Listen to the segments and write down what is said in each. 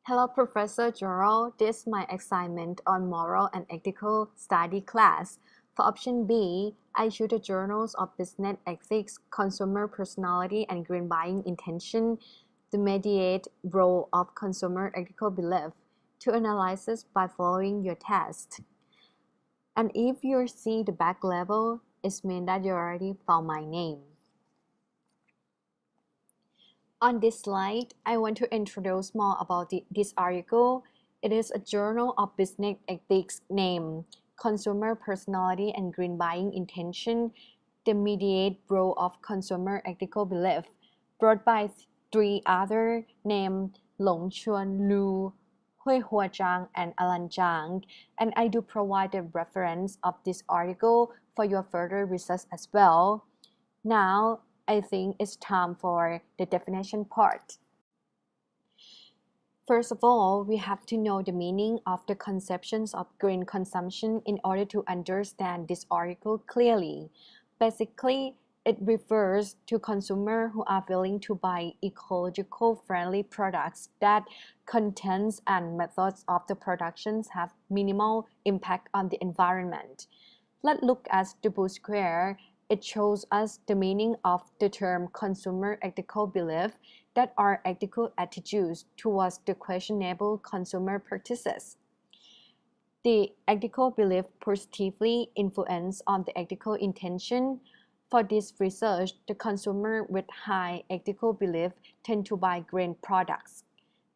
Hello, Professor Gerald. This is my assignment on moral and ethical study class. For option B, I choose the journals of business ethics, consumer personality, and green buying intention, the mediate role of consumer ethical belief, to analyze this by following your test. And if you see the back level, it means that you already found my name. On this slide, I want to introduce more about this article. It is a journal of business ethics named Consumer Personality and Green Buying Intention, the mediate role of consumer ethical belief, brought by three others named Long Chuan Lu, Hui Hua Zhang, and Alan Zhang, and I do provide the reference of this article for your further research as well. Now, I think it's time for the definition part. First of all, we have to know the meaning of the conceptions of green consumption in order to understand this article clearly. Basically, it refers to consumers who are willing to buy ecological friendly products that contents and methods of the productions have minimal impact on the environment. Let's look at the blue square. It shows us the meaning of the term consumer ethical belief, that are ethical attitudes towards the questionable consumer practices. The ethical belief positively influence on the ethical intention. For this research, the consumer with high ethical belief tend to buy green products.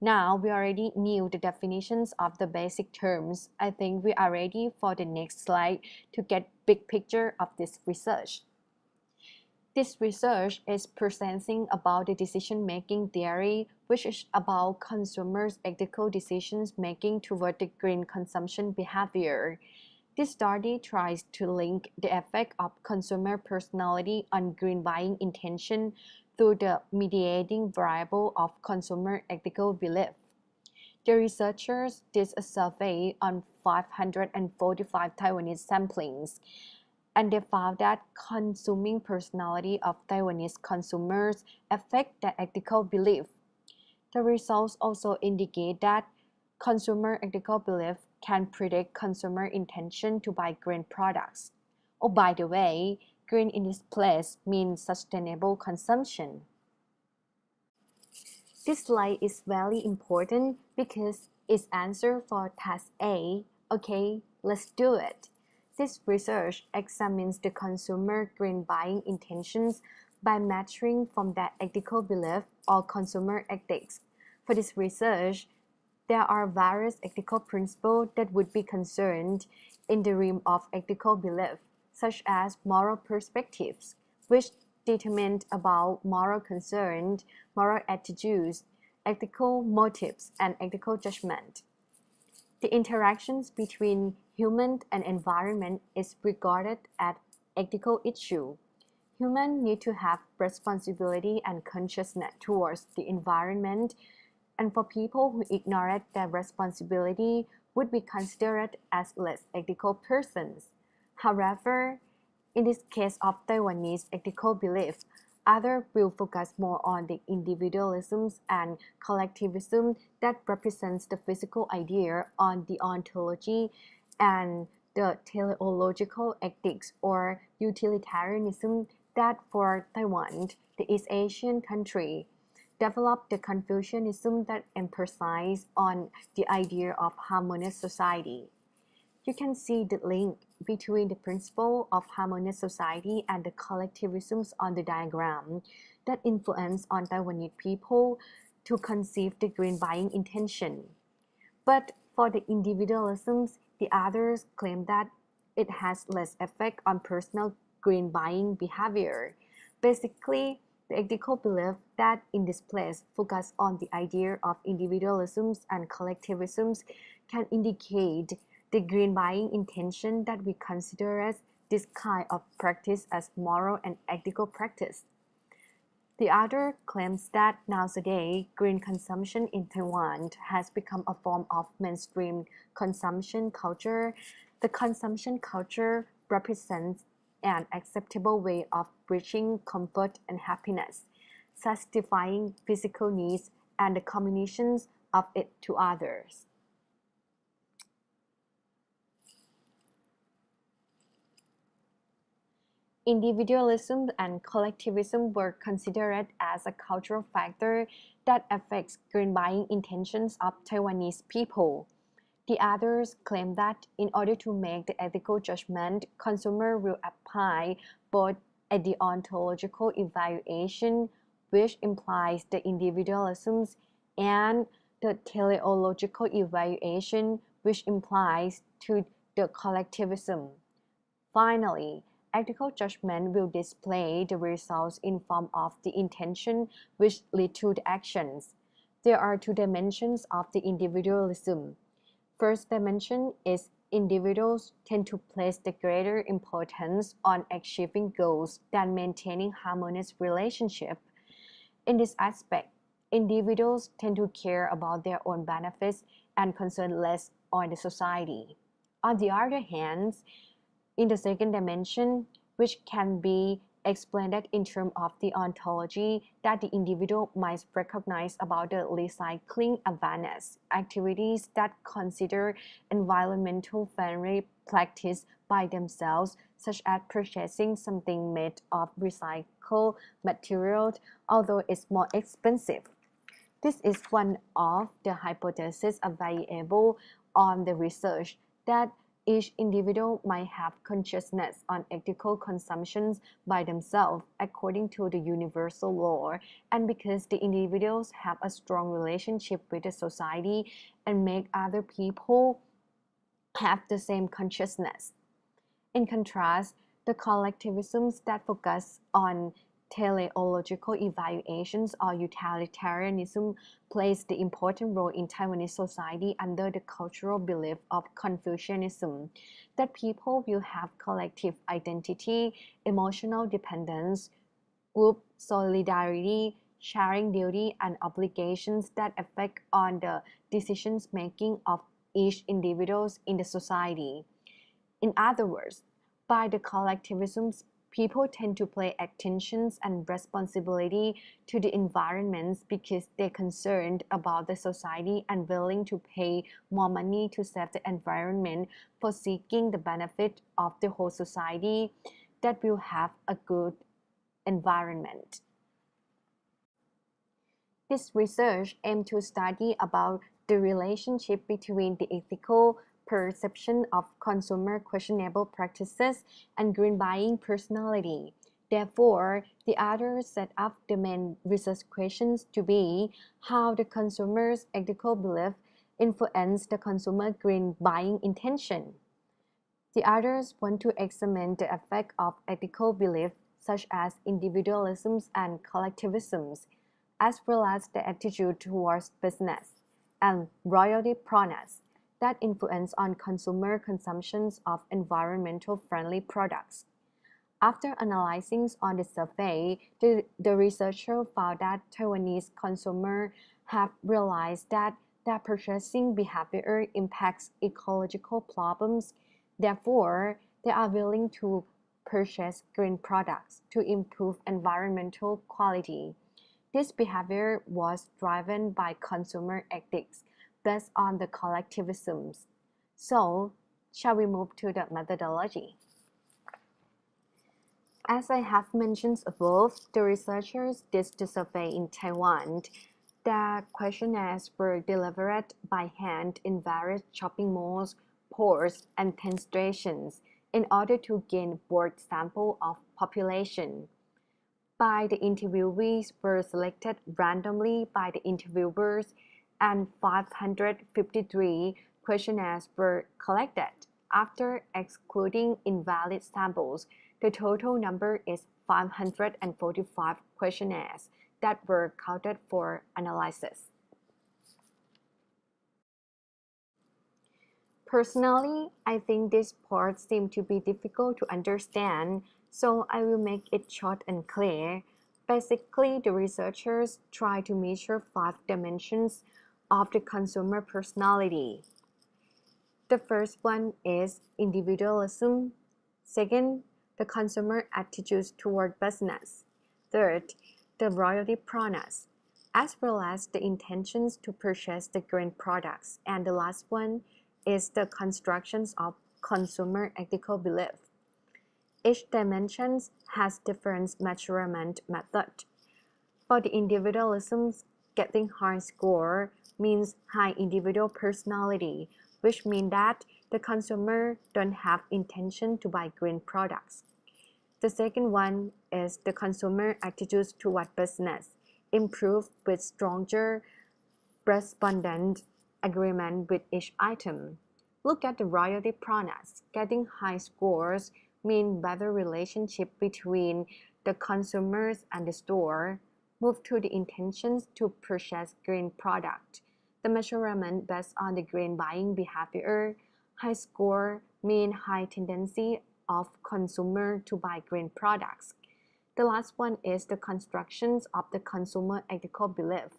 Now we already knew the definitions of the basic terms. I think we are ready for the next slide to get big picture of this research. This research is presenting about the decision-making theory, which is about consumers' ethical decisions making toward the green consumption behavior. This study tries to link the effect of consumer personality on green buying intention through the mediating variable of consumer ethical belief. The researchers did a survey on 545 Taiwanese samplings, and they found that consuming personality of Taiwanese consumers affect their ethical belief. The results also indicate that consumer ethical belief can predict consumer intention to buy green products. Oh, by the way, green in this place means sustainable consumption. This slide is very important because it's answer for task A. Okay, let's do it. This research examines the consumer green buying intentions by measuring from their ethical belief or consumer ethics. For this research, there are various ethical principles that would be concerned in the realm of ethical belief, such as moral perspectives, which determine about moral concern, moral attitudes, ethical motives, and ethical judgment. The interactions between human and environment is regarded as ethical issue. Humans need to have responsibility and consciousness towards the environment, and for people who ignore their responsibility would be considered as less ethical persons. However, in this case of Taiwanese ethical belief, others will focus more on the individualism and collectivism that represents the physical idea on the ontology and the teleological ethics or utilitarianism that for Taiwan, the East Asian country, developed the Confucianism that emphasized on the idea of harmonious society. You can see the link between the principle of harmonious society and the collectivisms on the diagram that influence on Taiwanese people to conceive the green buying intention. But for the individualisms, the others claim that it has less effect on personal green buying behavior. Basically, the ethical belief that in this place focus on the idea of individualisms and collectivisms can indicate the green buying intention that we consider as this kind of practice as moral and ethical practice. The other claims that nowadays green consumption in Taiwan has become a form of mainstream consumption culture. The consumption culture represents an acceptable way of reaching comfort and happiness, satisfying physical needs, and the combinations of it to others. Individualism and collectivism were considered as a cultural factor that affects green buying intentions of Taiwanese people. The others claim that in order to make the ethical judgment, consumer will apply both a deontological evaluation, which implies the individualism, and the teleological evaluation, which implies to the collectivism. Finally, ethical judgment will display the results in form of the intention which lead to the actions. There are two dimensions of the individualism. First dimension is individuals tend to place the greater importance on achieving goals than maintaining harmonious relationships. In this aspect, individuals tend to care about their own benefits and concern less on the society. On the other hand, in the second dimension, which can be explained in terms of the ontology that the individual might recognize about the recycling awareness activities that consider environmental friendly practice by themselves, such as purchasing something made of recycled materials, although it's more expensive. This is one of the hypotheses available on the research that each individual might have consciousness on ethical consumptions by themselves according to the universal law, and because the individuals have a strong relationship with the society and make other people have the same consciousness. In contrast, the collectivisms that focus on teleological evaluations or utilitarianism plays the important role in Taiwanese society under the cultural belief of Confucianism that people will have collective identity, emotional dependence, group solidarity, sharing duty and obligations that affect on the decisions making of each individual in the society. In other words, by the collectivisms, people tend to pay attention and responsibility to the environments because they're concerned about the society and willing to pay more money to save the environment for seeking the benefit of the whole society that will have a good environment. This research aimed to study about the relationship between the ethical perception of consumer questionable practices and green buying personality. Therefore, the authors set up the main research questions to be how the consumer's ethical belief influence the consumer green buying intention. The authors want to examine the effect of ethical belief such as individualisms and collectivisms, as well as the attitude towards business and royalty pronas that influence on consumer consumptions of environmental friendly products. After analyzing on the survey, the researcher found that Taiwanese consumers have realized that their purchasing behavior impacts ecological problems. Therefore, they are willing to purchase green products to improve environmental quality. This behavior was driven by consumer ethics based on the collectivisms. So, shall we move to the methodology? As I have mentioned above, the researchers did the survey in Taiwan. The questionnaires were delivered by hand in various shopping malls, ports, and train stations in order to gain a broad sample of population. By the interviewees were selected randomly by the interviewers, and 553 questionnaires were collected. After excluding invalid samples, the total number is 545 questionnaires that were counted for analysis. Personally, I think this part seems to be difficult to understand, so I will make it short and clear. Basically, the researchers try to measure 5 dimensions of the consumer personality. The first one is individualism. Second, the consumer attitudes toward business. Third, the royalty pronas. as well as the intentions to purchase the green products. And the last one is the constructions of consumer ethical belief. Each dimension has different measurement method. For the individualisms, getting high score means high individual personality, which means that the consumer don't have intention to buy green products. The second one is the consumer attitudes toward business, improve with stronger respondent agreement with each item. Look at the royalty promise. Getting high scores mean better relationship between the consumers and the store. Move to the intentions to purchase green product. The measurement based on the green buying behavior. High score mean high tendency of consumer to buy green products. The last one is the constructions of the consumer ethical belief.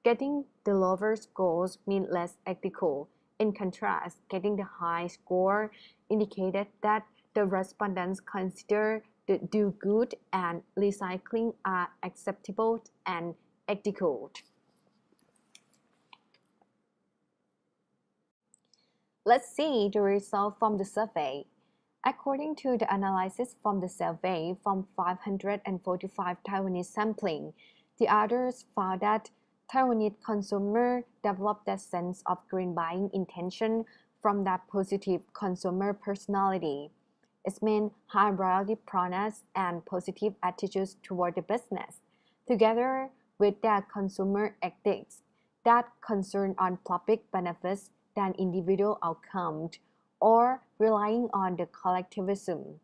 Getting the lower scores mean less ethical. In contrast, getting the high score indicated that the respondents consider the do good and recycling are acceptable and ethical. Let's see the result from the survey. According to the analysis from the survey from 545 Taiwanese sampling, the authors found that Taiwanese consumers developed that sense of green buying intention from that positive consumer personality. It means high royalty promise and positive attitudes toward the business, together with their consumer ethics that concern on public benefits than individual outcomes, or relying on the collectivism.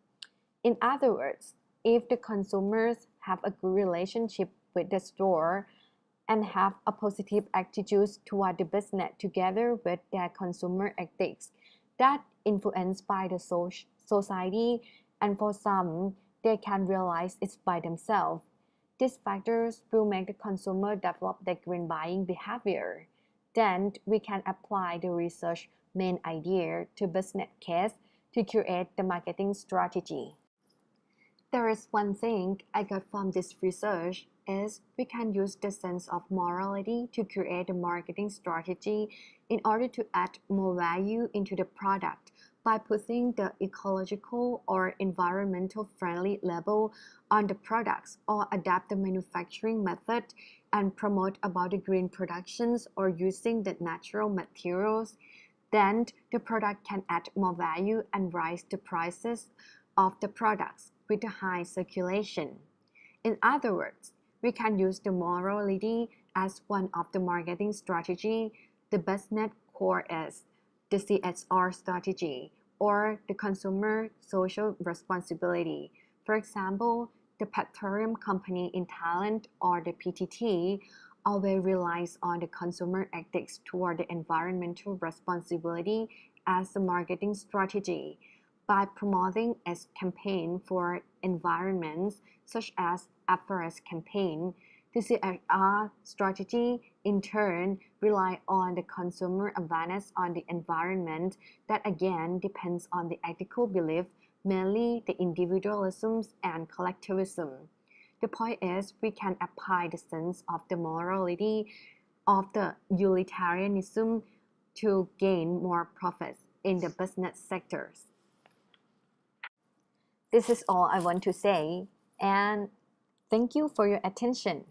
In other words, if the consumers have a good relationship with the store and have a positive attitude toward the business together with their consumer ethics that influenced by the society, and for some, they can realize it by themselves. These factors will make the consumer develop their green buying behavior. Then we can apply the research main idea to business case to create the marketing strategy. There is one thing I got from this research is we can use the sense of morality to create a marketing strategy in order to add more value into the product by putting the ecological or environmental friendly label on the products, or adapt the manufacturing method and promote about the green productions or using the natural materials. Then the product can add more value and raise the prices of the products with a high circulation. In other words, we can use the morality as one of the marketing strategy. The business core is the CSR strategy, or the consumer social responsibility. For example, the petroleum company in Thailand, or the PTT, always relies on the consumer ethics toward the environmental responsibility as a marketing strategy by promoting its campaign for environments, such as a forest campaign. The CSR strategy, in turn, rely on the consumer awareness on the environment that again depends on the ethical belief, mainly the individualism and collectivism. The point is, we can apply the sense of the morality of the utilitarianism to gain more profits in the business sectors. This is all I want to say, and thank you for your attention.